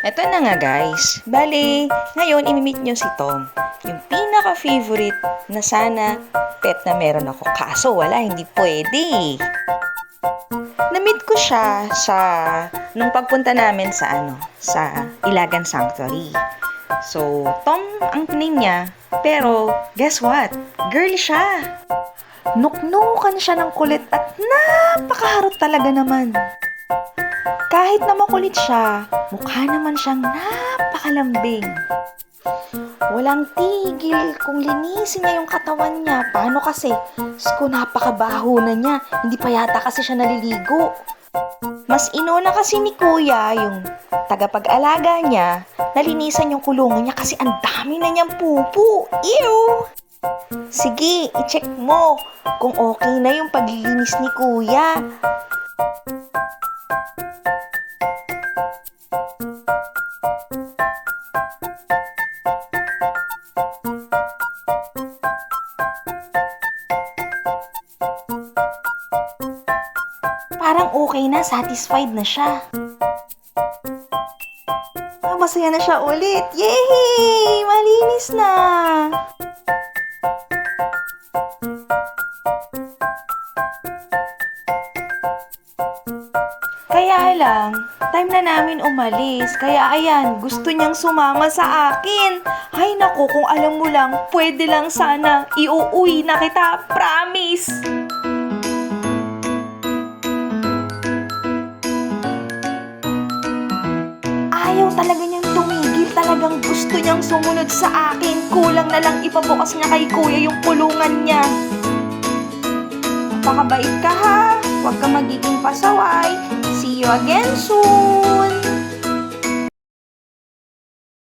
Eto na nga guys. Bale, ngayon imimit nyo si Tom. Yung pinaka-favorite na sana pet na meron ako. Kaso wala, hindi pwede. Na-meet ko siya nung pagpunta namin sa Ilagan Sanctuary. So, Tom ang name niya. Pero, guess what? Girl siya. Nuknukan siya ng kulit at napakaharot talaga naman. Kahit na makulit siya, mukha naman siyang napakalambing. Walang tigil kung linisin niya yung katawan niya. Paano kasi? Napakabaho na niya. Hindi pa yata kasi siya naliligo. Mas inuna kasi ni Kuya, yung tagapag-alaga niya, nalinisan yung kulungan niya kasi ang dami na niyang pupo. Ew! Sige, i-check mo kung okay na yung paglilinis ni Kuya. Parang okay na, satisfied na siya. Masaya na siya ulit. Yay! Malinis na! Kaya lang, time na namin umalis. Kaya ayan, gusto niyang sumama sa akin. Ay naku, kung alam mo lang, pwede lang sana iuuwi na kita. Promise! Ayaw talaga niyang tumigil. Talagang gusto niyang sumunod sa akin. Kulang na lang ipabukas niya kay Kuya yung kulungan niya. Pakabait ka ha. Huwag kang magiging pasaway. See you again soon!